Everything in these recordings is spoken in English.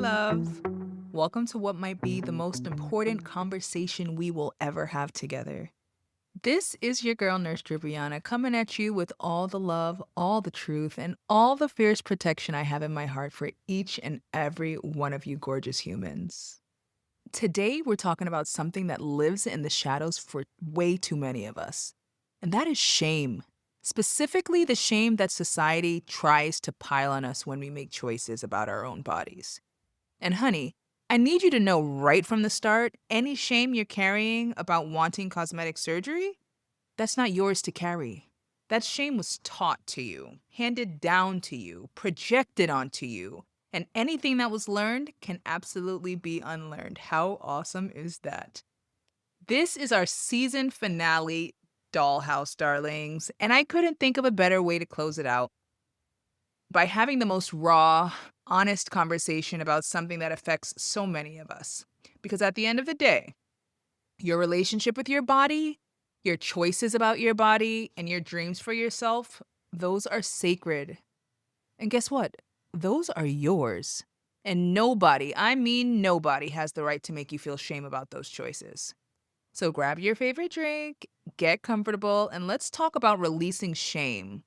love. Welcome to what might be the most important conversation we will ever have together. This is your girl, Nurse Drippiana, coming at you with all the love, all the truth, and all the fierce protection I have in my heart for each and every one of you gorgeous humans. Today, we're talking about something that lives in the shadows for way too many of us, and that is shame. Specifically, the shame that society tries to pile on us when we make choices about our own bodies. And honey, I need you to know right from the start any shame you're carrying about wanting cosmetic surgery, that's not yours to carry. That shame was taught to you, handed down to you, projected onto you. And anything that was learned can absolutely be unlearned. How awesome is that? This is our season finale, Dollhouse Darlings, and I couldn't think of a better way to close it out by having the most raw, honest conversation about something that affects so many of us. Because at the end of the day, your relationship with your body, your choices about your body, and your dreams for yourself, those are sacred. And guess what? Those are yours. And nobody, I mean nobody, has the right to make you feel shame about those choices. So grab your favorite drink, get comfortable, and let's talk about releasing shame,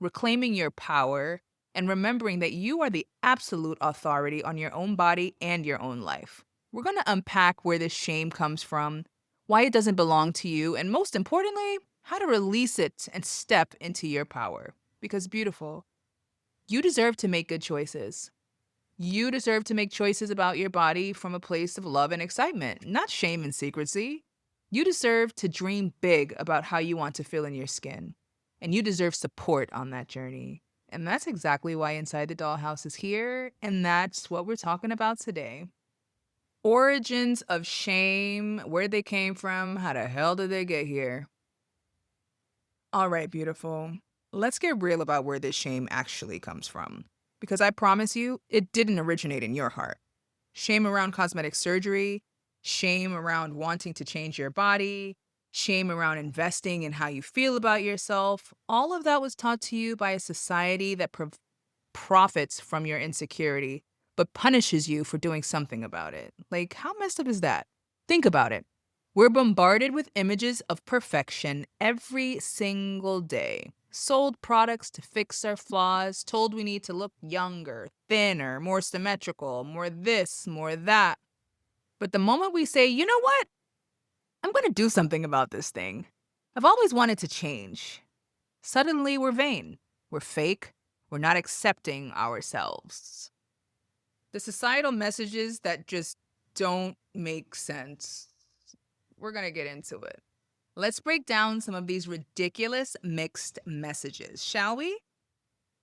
reclaiming your power, and remembering that you are the absolute authority on your own body and your own life. We're going to unpack where this shame comes from, why it doesn't belong to you, and most importantly, how to release it and step into your power. Because, beautiful, you deserve to make good choices. You deserve to make choices about your body from a place of love and excitement, not shame and secrecy. You deserve to dream big about how you want to feel in your skin, and you deserve support on that journey. And that's exactly why Inside the Dollhouse is here, and that's what we're talking about today. Origins of shame, where they came from, how the hell did they get here? All right, beautiful. Let's get real about where this shame actually comes from. Because I promise you, it didn't originate in your heart. Shame around cosmetic surgery, shame around wanting to change your body, shame around investing in how you feel about yourself. All of that was taught to you by a society that profits from your insecurity, but punishes you for doing something about it. Like, how messed up is that? Think about it. We're bombarded with images of perfection every single day. Sold products to fix our flaws, told we need to look younger, thinner, more symmetrical, more this, more that. But the moment we say, you know what? I'm going to do something about this thing. I've always wanted to change. Suddenly we're vain. We're fake. We're not accepting ourselves. The societal messages that just don't make sense. We're going to get into it. Let's break down some of these ridiculous mixed messages, shall we?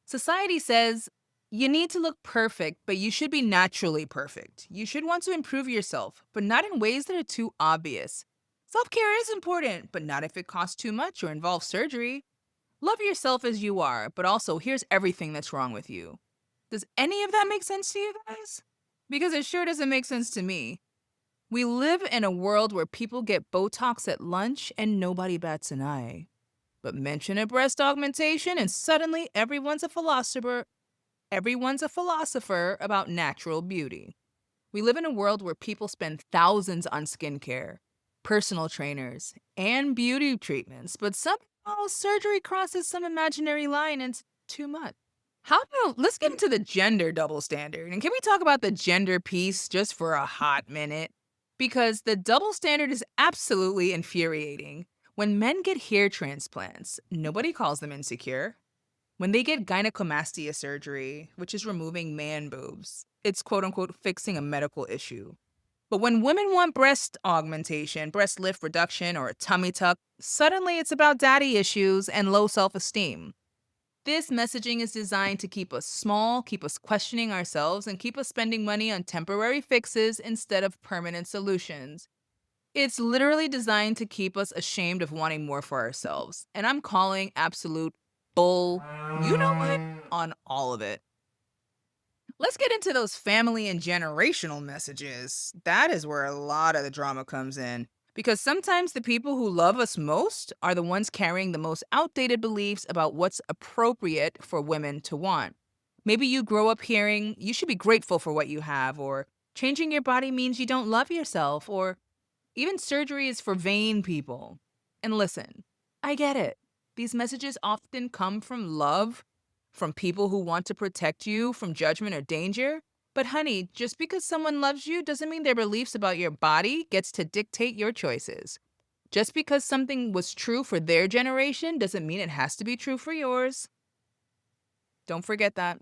Society says you need to look perfect, but you should be naturally perfect. You should want to improve yourself, but not in ways that are too obvious. Self care is important, but not if it costs too much or involves surgery. Love yourself as you are, but also here's everything that's wrong with you. Does any of that make sense to you guys? Because it sure doesn't make sense to me. We live in a world where people get Botox at lunch and nobody bats an eye. But mention a breast augmentation and suddenly everyone's a philosopher about natural beauty. We live in a world where people spend thousands on skincare, personal trainers, and beauty treatments, but somehow surgery crosses some imaginary line and it's too much. Let's get into the gender double standard. And can we talk about the gender piece just for a hot minute? Because the double standard is absolutely infuriating. When men get hair transplants, nobody calls them insecure. When they get gynecomastia surgery, which is removing man boobs, it's quote unquote fixing a medical issue. But when women want breast augmentation, breast lift reduction, or a tummy tuck, suddenly it's about daddy issues and low self esteem. This messaging is designed to keep us small, keep us questioning ourselves, and keep us spending money on temporary fixes instead of permanent solutions. It's literally designed to keep us ashamed of wanting more for ourselves. And I'm calling absolute bull, you know what, on all of it. Let's get into those family and generational messages. That is where a lot of the drama comes in. Because sometimes the people who love us most are the ones carrying the most outdated beliefs about what's appropriate for women to want. Maybe you grow up hearing you should be grateful for what you have, or changing your body means you don't love yourself, or even surgery is for vain people. And listen, I get it. These messages often come from love, from people who want to protect you from judgment or danger. But honey, just because someone loves you doesn't mean their beliefs about your body gets to dictate your choices. Just because something was true for their generation doesn't mean it has to be true for yours. Don't forget that.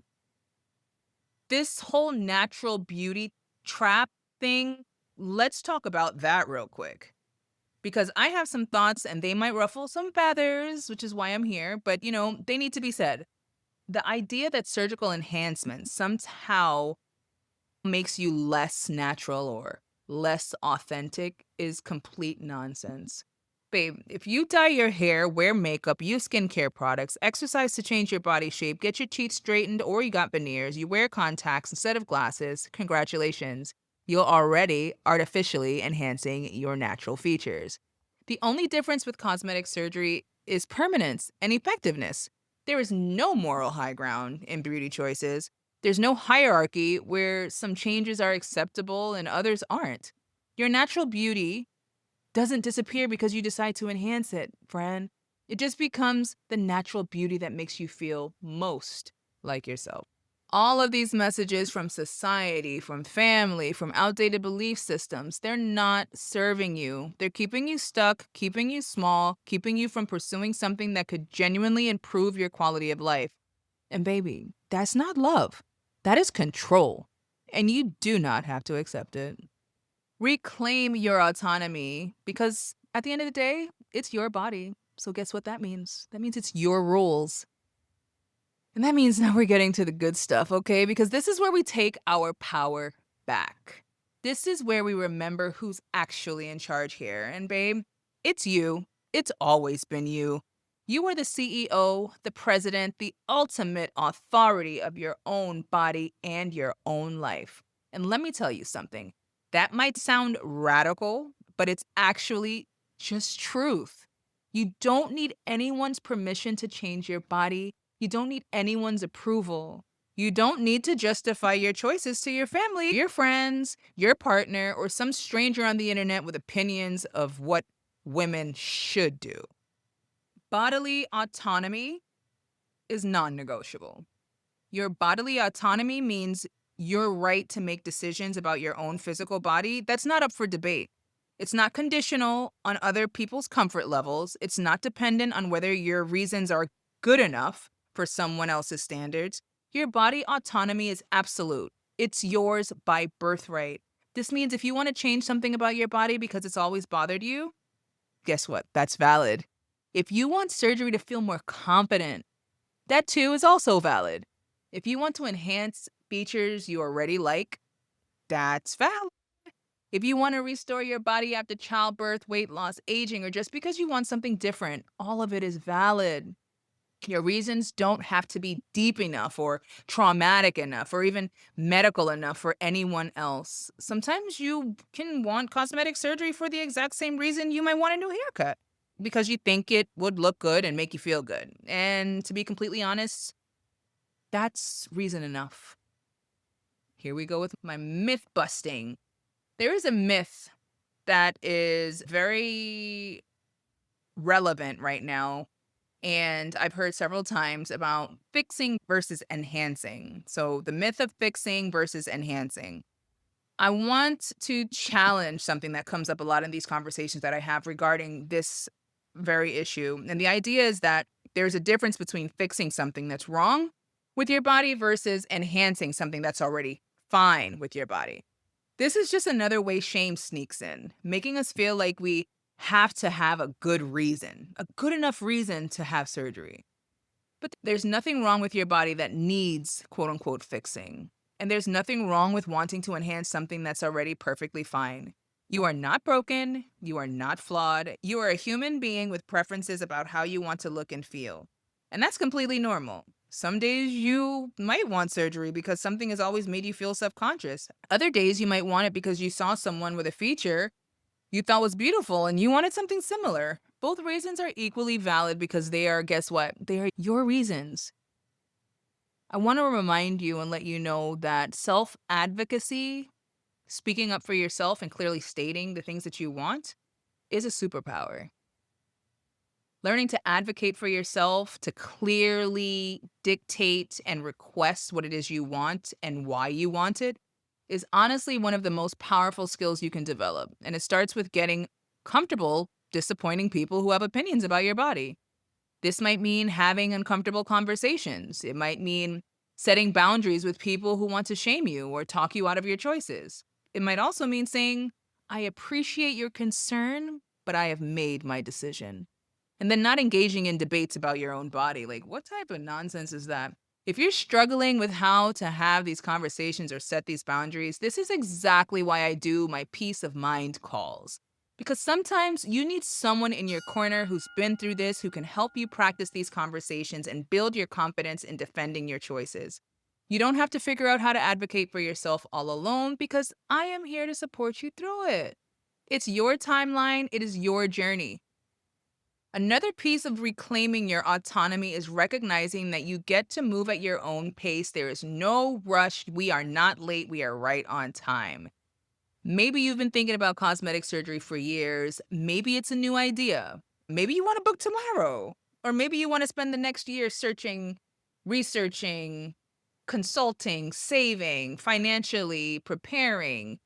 This whole natural beauty trap thing, let's talk about that real quick. Because I have some thoughts and they might ruffle some feathers, which is why I'm here, but they need to be said. The idea that surgical enhancement somehow makes you less natural or less authentic is complete nonsense. Babe, if you dye your hair, wear makeup, use skincare products, exercise to change your body shape, get your teeth straightened, or you got veneers, you wear contacts instead of glasses, congratulations. You're already artificially enhancing your natural features. The only difference with cosmetic surgery is permanence and effectiveness. There is no moral high ground in beauty choices. There's no hierarchy where some changes are acceptable and others aren't. Your natural beauty doesn't disappear because you decide to enhance it, friend. It just becomes the natural beauty that makes you feel most like yourself. All of these messages from society, from family, from outdated belief systems, they're not serving you. They're keeping you stuck, keeping you small, keeping you from pursuing something that could genuinely improve your quality of life. And baby, that's not love. That is control. And you do not have to accept it. Reclaim your autonomy because at the end of the day, it's your body. So guess what that means? That means it's your rules. And that means now we're getting to the good stuff, okay? Because this is where we take our power back. This is where we remember who's actually in charge here. And babe, it's you. It's always been you. You are the CEO, the president, the ultimate authority of your own body and your own life. And let me tell you something. That might sound radical, but it's actually just truth. You don't need anyone's permission to change your body. You don't need anyone's approval. You don't need to justify your choices to your family, your friends, your partner, or some stranger on the internet with opinions of what women should do. Bodily autonomy is non-negotiable. Your bodily autonomy means your right to make decisions about your own physical body. That's not up for debate. It's not conditional on other people's comfort levels. It's not dependent on whether your reasons are good enough for someone else's standards. Your body autonomy is absolute. It's yours by birthright. This means if you want to change something about your body because it's always bothered you, guess what? That's valid. If you want surgery to feel more confident, that too is also valid. If you want to enhance features you already like, that's valid. If you want to restore your body after childbirth, weight loss, aging, or just because you want something different, all of it is valid. Your reasons don't have to be deep enough or traumatic enough or even medical enough for anyone else. Sometimes you can want cosmetic surgery for the exact same reason you might want a new haircut, because you think it would look good and make you feel good. And to be completely honest, that's reason enough. Here we go with my myth busting. There is a myth that is very relevant right now, and I've heard several times about fixing versus enhancing. So, the myth of fixing versus enhancing. I want to challenge something that comes up a lot in these conversations that I have regarding this very issue. And the idea is that there's a difference between fixing something that's wrong with your body versus enhancing something that's already fine with your body. This is just another way shame sneaks in, making us feel like we have to have a good reason, a good enough reason to have surgery. But there's nothing wrong with your body that needs quote unquote fixing. And there's nothing wrong with wanting to enhance something that's already perfectly fine. You are not broken. You are not flawed. You are a human being with preferences about how you want to look and feel. And that's completely normal. Some days you might want surgery because something has always made you feel self-conscious. Other days you might want it because you saw someone with a feature you thought was beautiful and you wanted something similar. Both reasons are equally valid because they are, guess what? They are your reasons. I want to remind you and let you know that self advocacy, speaking up for yourself and clearly stating the things that you want, is a superpower. Learning to advocate for yourself, to clearly dictate and request what it is you want and why you want it, is honestly one of the most powerful skills you can develop. And it starts with getting comfortable disappointing people who have opinions about your body. This might mean having uncomfortable conversations. It might mean setting boundaries with people who want to shame you or talk you out of your choices. It might also mean saying, I appreciate your concern, but I have made my decision. And then not engaging in debates about your own body. Like, what type of nonsense is that? If you're struggling with how to have these conversations or set these boundaries, this is exactly why I do my peace of mind calls. Because sometimes you need someone in your corner who's been through this, who can help you practice these conversations and build your confidence in defending your choices. You don't have to figure out how to advocate for yourself all alone because I am here to support you through it. It's your timeline, it is your journey. Another piece of reclaiming your autonomy is recognizing that you get to move at your own pace. There is no rush. We are not late. We are right on time. Maybe you've been thinking about cosmetic surgery for years. Maybe it's a new idea. Maybe you want to book tomorrow. Or maybe you want to spend the next year searching, researching, consulting, saving, financially preparing.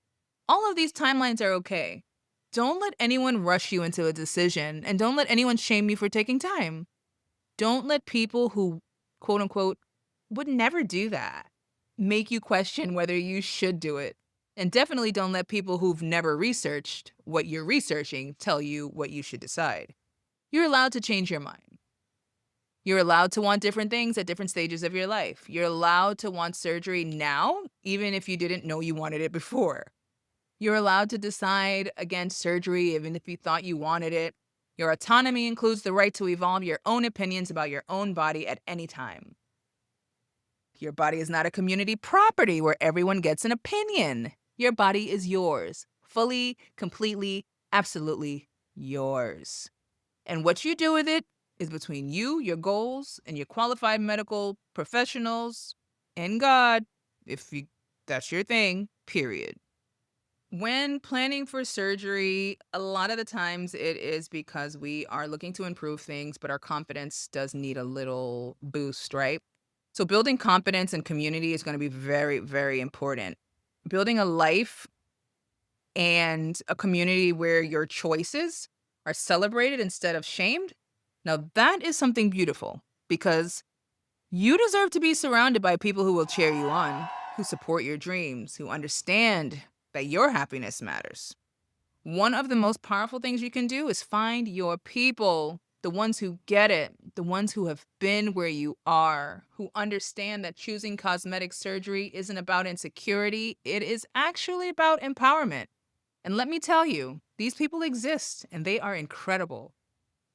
All of these timelines are okay. Don't let anyone rush you into a decision, and don't let anyone shame you for taking time. Don't let people who, quote unquote, would never do that make you question whether you should do it. And definitely don't let people who've never researched what you're researching tell you what you should decide. You're allowed to change your mind. You're allowed to want different things at different stages of your life. You're allowed to want surgery now, even if you didn't know you wanted it before. You're allowed to decide against surgery even if you thought you wanted it. Your autonomy includes the right to evolve your own opinions about your own body at any time. Your body is not a community property where everyone gets an opinion. Your body is yours, fully, completely, absolutely yours. And what you do with it is between you, your goals, and your qualified medical professionals and God, if you, that's your thing, period. When planning for surgery, a lot of the times it is because we are looking to improve things, but our confidence does need a little boost, right? So, building confidence and community is going to be very, very important. Building a life and a community where your choices are celebrated instead of shamed. Now, that is something beautiful because you deserve to be surrounded by people who will cheer you on, who support your dreams, who understand that your happiness matters. One of the most powerful things you can do is find your people, the ones who get it, the ones who have been where you are, who understand that choosing cosmetic surgery isn't about insecurity, it is actually about empowerment. And let me tell you, these people exist and they are incredible.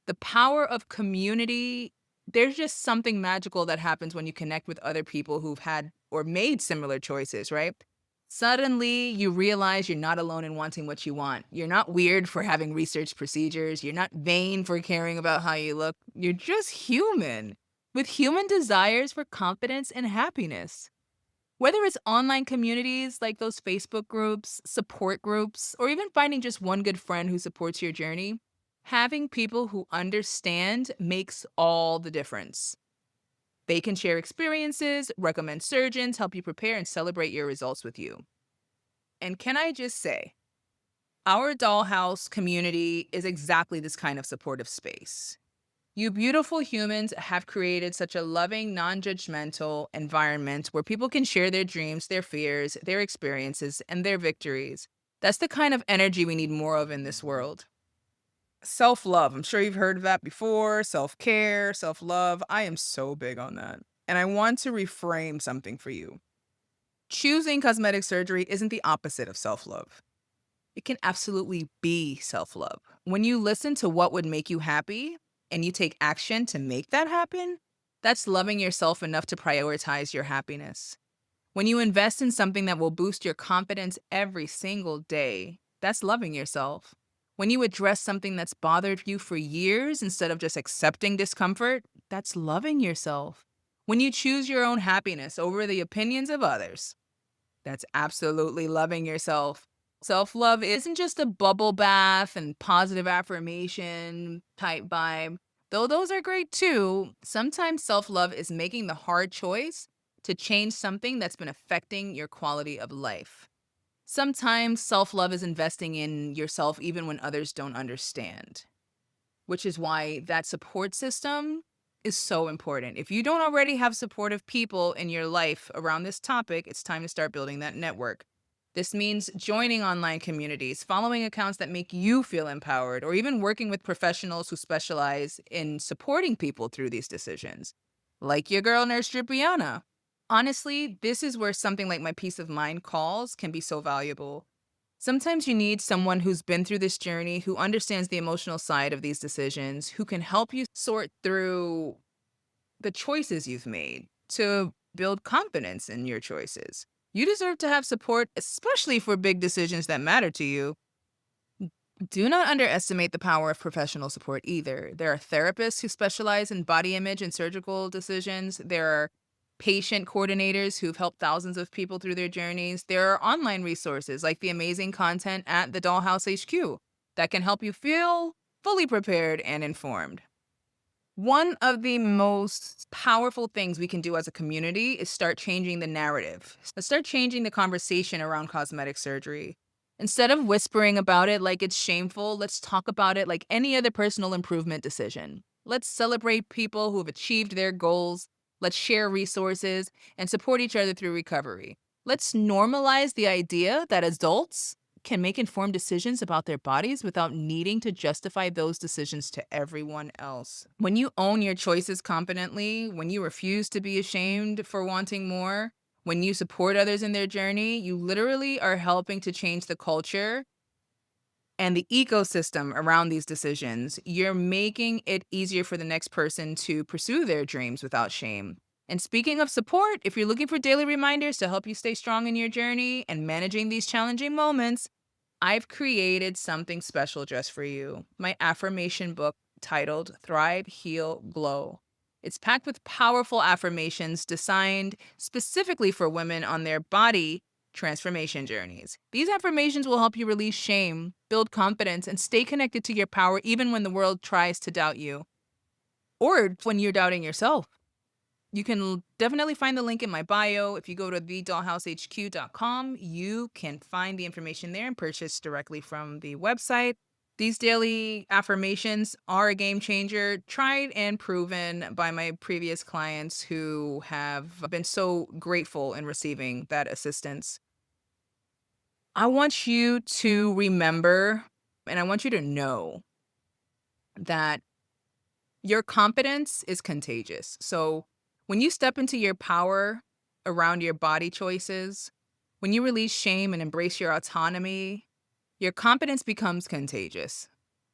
The power of community, there's just something magical that happens when you connect with other people who've had or made similar choices, right? Suddenly, you realize you're not alone in wanting what you want. You're not weird for having research procedures. You're not vain for caring about how you look. You're just human with human desires for confidence and happiness. Whether it's online communities like those Facebook groups, support groups, or even finding just one good friend who supports your journey, having people who understand makes all the difference. They can share experiences, recommend surgeons, help you prepare, and celebrate your results with you. And can I just say, our dollhouse community is exactly this kind of supportive space. You beautiful humans have created such a loving, non judgmental environment where people can share their dreams, their fears, their experiences, and their victories. That's the kind of energy we need more of in this world. Self love. I'm sure you've heard of that before. Self care, self love. I am so big on that. And I want to reframe something for you. Choosing cosmetic surgery isn't the opposite of self love. It can absolutely be self love. When you listen to what would make you happy and you take action to make that happen, that's loving yourself enough to prioritize your happiness. When you invest in something that will boost your confidence every single day, that's loving yourself. When you address something that's bothered you for years instead of just accepting discomfort, that's loving yourself. When you choose your own happiness over the opinions of others, that's absolutely loving yourself. Self love isn't just a bubble bath and positive affirmation type vibe, though those are great too. Sometimes self love is making the hard choice to change something that's been affecting your quality of life. Sometimes self love is investing in yourself even when others don't understand, which is why that support system is so important. If you don't already have supportive people in your life around this topic, it's time to start building that network. This means joining online communities, following accounts that make you feel empowered, or even working with professionals who specialize in supporting people through these decisions, like your girl, Nurse Drippiana. Honestly, this is where something like my peace of mind calls can be so valuable. Sometimes you need someone who's been through this journey, who understands the emotional side of these decisions, who can help you sort through the choices you've made to build confidence in your choices. You deserve to have support, especially for big decisions that matter to you. Do not underestimate the power of professional support either. There are therapists who specialize in body image and surgical decisions. There are patient coordinators who've helped thousands of people through their journeys. There are online resources like the amazing content at the Dollhouse HQ that can help you feel fully prepared and informed. One of the most powerful things we can do as a community is start changing the narrative. Let's start changing the conversation around cosmetic surgery. Instead of whispering about it like it's shameful, let's talk about it like any other personal improvement decision. Let's celebrate people who have achieved their goals. Let's share resources and support each other through recovery. Let's normalize the idea that adults can make informed decisions about their bodies without needing to justify those decisions to everyone else. When you own your choices confidently, when you refuse to be ashamed for wanting more, when you support others in their journey, you literally are helping to change the culture and the ecosystem around these decisions. You're making it easier for the next person to pursue their dreams without shame. And speaking of support, if you're looking for daily reminders to help you stay strong in your journey and managing these challenging moments, I've created something special just for you, my affirmation book titled Thrive, Heal, Glow. It's packed with powerful affirmations designed specifically for women on their body transformation journeys. These affirmations will help you release shame, build confidence, and stay connected to your power even when the world tries to doubt you or when you're doubting yourself. You can definitely find the link in my bio. If you go to thedollhousehq.com, you can find the information there and purchase directly from the website. These daily affirmations are a game changer, tried and proven by my previous clients who have been so grateful in receiving that assistance. I want you to remember, and I want you to know that your confidence is contagious. So when you step into your power around your body choices, when you release shame and embrace your autonomy, your confidence becomes contagious.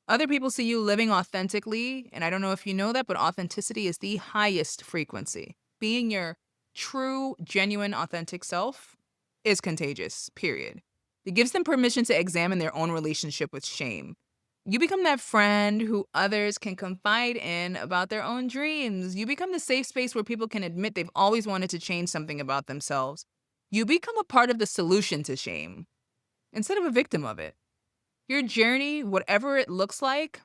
Other people see you living authentically, and I don't know if you know that, but authenticity is the highest frequency. Being your true, genuine, authentic self is contagious, period. It gives them permission to examine their own relationship with shame. You become that friend who others can confide in about their own dreams. You become the safe space where people can admit they've always wanted to change something about themselves. You become a part of the solution to shame instead of a victim of it. Your journey, whatever it looks like,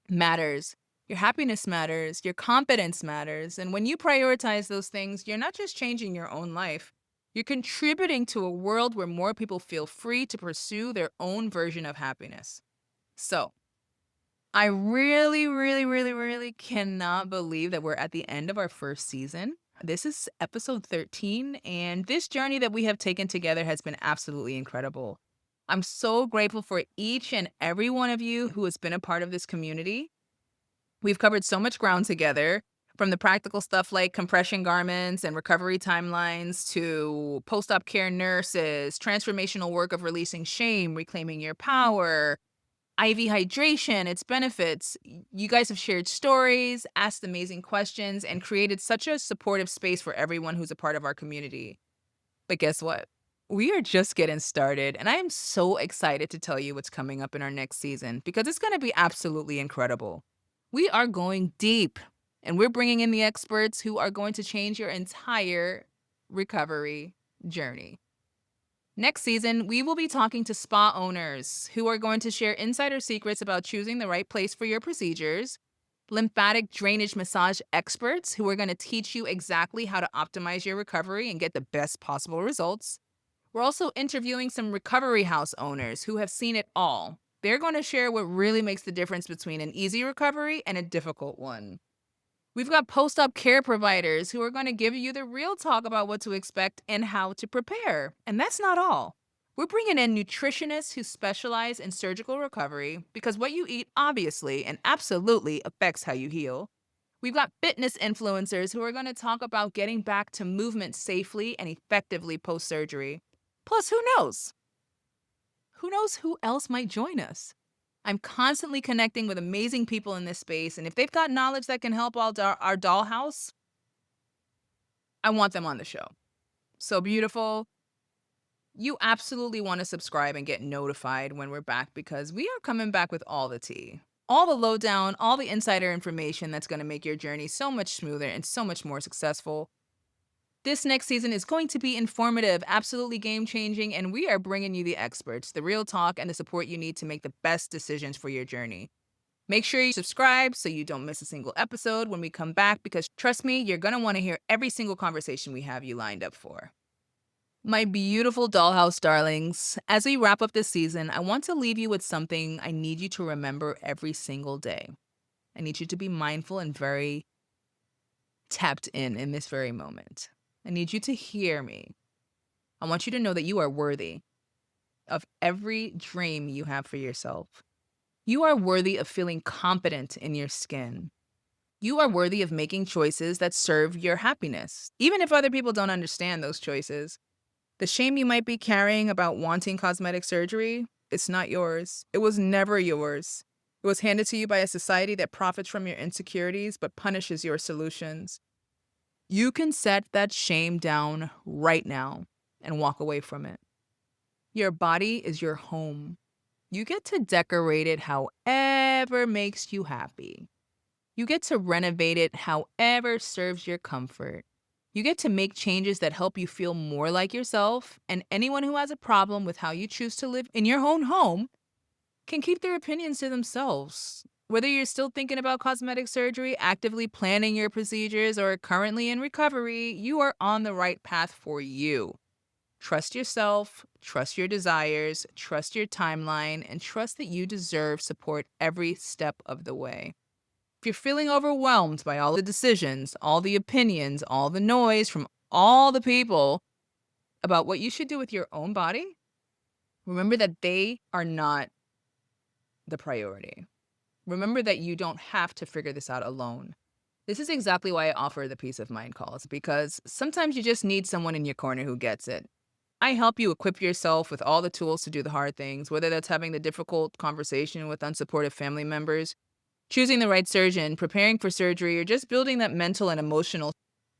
matters. Your happiness matters. Your confidence matters. And when you prioritize those things, you're not just changing your own life, you're contributing to a world where more people feel free to pursue their own version of happiness. So, I really, really, really, really cannot believe that we're at the end of our first season. This is episode 13, and this journey that we have taken together has been absolutely incredible. I'm so grateful for each and every one of you who has been a part of this community. We've covered so much ground together, from the practical stuff like compression garments and recovery timelines to post-op care nurses, transformational work of releasing shame, reclaiming your power, IV hydration, its benefits. You guys have shared stories, asked amazing questions, and created such a supportive space for everyone who's a part of our community. But guess what? We are just getting started, and I am so excited to tell you what's coming up in our next season because it's going to be absolutely incredible. We are going deep. And we're bringing in the experts who are going to change your entire recovery journey. Next season, we will be talking to spa owners who are going to share insider secrets about choosing the right place for your procedures, lymphatic drainage massage experts who are going to teach you exactly how to optimize your recovery and get the best possible results. We're also interviewing some recovery house owners who have seen it all. They're going to share what really makes the difference between an easy recovery and a difficult one. We've got post-op care providers who are going to give you the real talk about what to expect and how to prepare. And that's not all. We're bringing in nutritionists who specialize in surgical recovery because what you eat obviously and absolutely affects how you heal. We've got fitness influencers who are going to talk about getting back to movement safely and effectively post-surgery. Plus, who knows? Who knows who else might join us? I'm constantly connecting with amazing people in this space, and if they've got knowledge that can help our dollhouse, I want them on the show. So beautiful. You absolutely want to subscribe and get notified when we're back because we are coming back with all the tea. All the lowdown, all the insider information that's going to make your journey so much smoother and so much more successful. This next season is going to be informative, absolutely game-changing, and we are bringing you the experts, the real talk, and the support you need to make the best decisions for your journey. Make sure you subscribe so you don't miss a single episode when we come back because trust me, you're going to want to hear every single conversation we have you lined up for. My beautiful dollhouse darlings, as we wrap up this season, I want to leave you with something I need you to remember every single day. I need you to be mindful and very tapped in this very moment. I need you to hear me. I want you to know that you are worthy of every dream you have for yourself. You are worthy of feeling confident in your skin. You are worthy of making choices that serve your happiness, even if other people don't understand those choices. The shame you might be carrying about wanting cosmetic surgery, it's not yours. It was never yours. It was handed to you by a society that profits from your insecurities but punishes your solutions. You can set that shame down right now and walk away from it. Your body is your home. You get to decorate it however makes you happy. You get to renovate it however serves your comfort. You get to make changes that help you feel more like yourself, and anyone who has a problem with how you choose to live in your own home can keep their opinions to themselves. Whether you're still thinking about cosmetic surgery, actively planning your procedures, or currently in recovery, you are on the right path for you. Trust yourself, trust your desires, trust your timeline, and trust that you deserve support every step of the way. If you're feeling overwhelmed by all the decisions, all the opinions, all the noise from all the people about what you should do with your own body, remember that they are not the priority. Remember that you don't have to figure this out alone. This is exactly why I offer the peace of mind calls, because sometimes you just need someone in your corner who gets it. I help you equip yourself with all the tools to do the hard things, whether that's having the difficult conversation with unsupportive family members, choosing the right surgeon, preparing for surgery, or just building that mental and emotional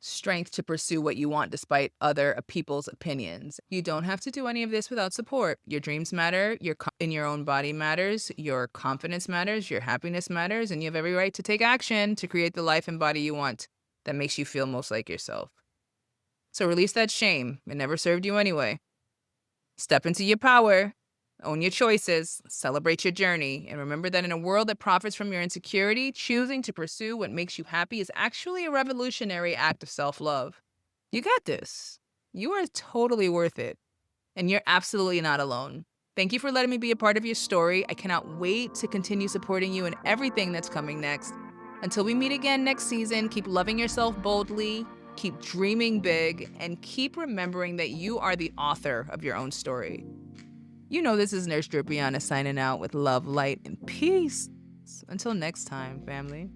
strength to pursue what you want despite other people's opinions. You don't have to do any of this without support. Your dreams matter, in your own body matters, your confidence matters, your happiness matters, and you have every right to take action to create the life and body you want that makes you feel most like yourself. So release that shame. It never served you anyway. Step into your power. Own your choices, celebrate your journey, and remember that in a world that profits from your insecurity, choosing to pursue what makes you happy is actually a revolutionary act of self-love. You got this. You are totally worth it, and you're absolutely not alone. Thank you for letting me be a part of your story. I cannot wait to continue supporting you in everything that's coming next. Until we meet again next season, keep loving yourself boldly, keep dreaming big, and keep remembering that you are the author of your own story. You know this is Nurse Drippiana signing out with love, light, and peace. Until next time, family.